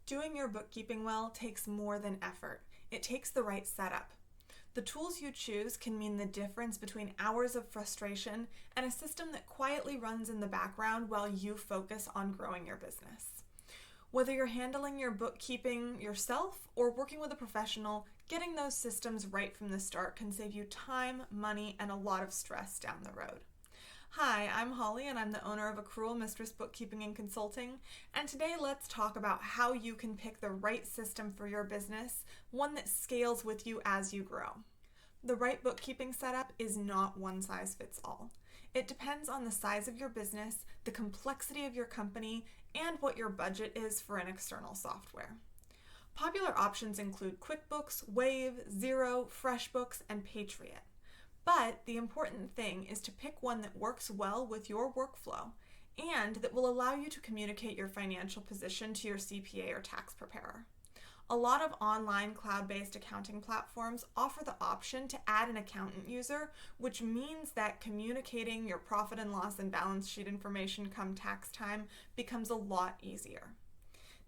Doing your bookkeeping well takes more than effort. It takes the right setup. The tools you choose can mean the difference between hours of frustration and a system that quietly runs in the background while you focus on growing your business. Whether you're handling your bookkeeping yourself or working with a professional, getting those systems right from the start can save you time, money, and a lot of stress down the road. Hi, I'm Holly and I'm the owner of Accrual Mistress Bookkeeping and Consulting, and today let's talk about how you can pick the right system for your business, one that scales with you as you grow. The right bookkeeping setup is not one size fits all. It depends on the size of your business, the complexity of your company, and what your budget is for an external software. Popular options include QuickBooks, Wave, Xero, FreshBooks, and Patriot. But the important thing is to pick one that works well with your workflow and that will allow you to communicate your financial position to your CPA or tax preparer. A lot of online cloud-based accounting platforms offer the option to add an accountant user, which means that communicating your profit and loss and balance sheet information come tax time becomes a lot easier.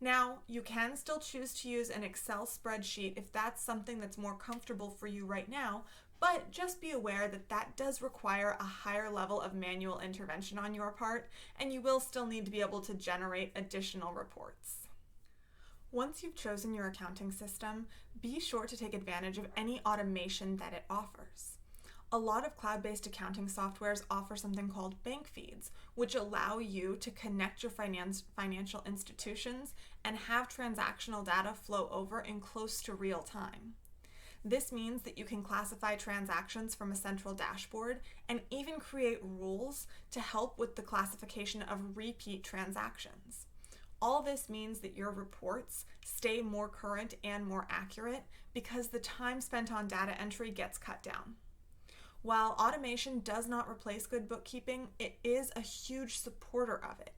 Now, you can still choose to use an Excel spreadsheet if that's something that's more comfortable for you right now, but just be aware that that does require a higher level of manual intervention on your part, and you will still need to be able to generate additional reports. Once you've chosen your accounting system, be sure to take advantage of any automation that it offers. A lot of cloud-based accounting softwares offer something called bank feeds, which allow you to connect your financial institutions and have transactional data flow over in close to real time. This means that you can classify transactions from a central dashboard and even create rules to help with the classification of repeat transactions. All this means that your reports stay more current and more accurate because the time spent on data entry gets cut down. While automation does not replace good bookkeeping, it is a huge supporter of it.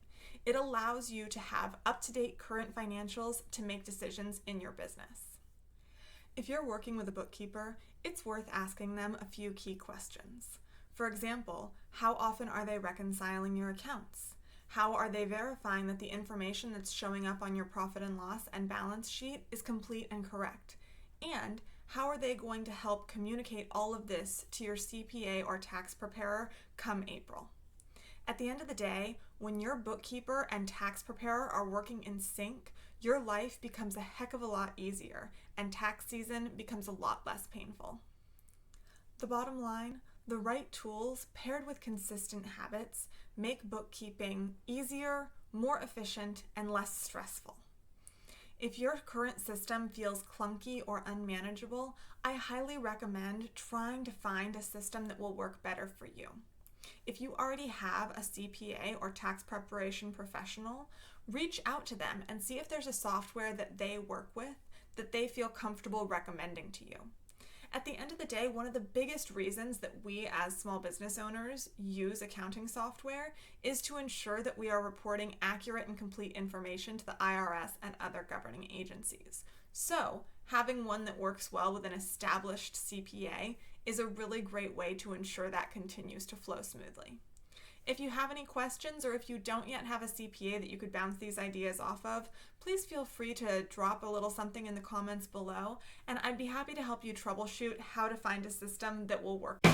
It allows you to have up-to-date current financials to make decisions in your business. If you're working with a bookkeeper, it's worth asking them a few key questions. For example, how often are they reconciling your accounts? How are they verifying that the information that's showing up on your profit and loss and balance sheet is complete and correct? And how are they going to help communicate all of this to your CPA or tax preparer come April? At the end of the day, when your bookkeeper and tax preparer are working in sync, your life becomes a heck of a lot easier and tax season becomes a lot less painful. The bottom line, the right tools paired with consistent habits make bookkeeping easier, more efficient, and less stressful. If your current system feels clunky or unmanageable, I highly recommend trying to find a system that will work better for you. If you already have a CPA or tax preparation professional, reach out to them and see if there's a software that they work with that they feel comfortable recommending to you. At the end of the day, one of the biggest reasons that we as small business owners use accounting software is to ensure that we are reporting accurate and complete information to the IRS and other governing agencies. So, having one that works well with an established CPA is a really great way to ensure that continues to flow smoothly. If you have any questions or if you don't yet have a CPA that you could bounce these ideas off of, please feel free to drop a little something in the comments below, and I'd be happy to help you troubleshoot how to find a system that will work.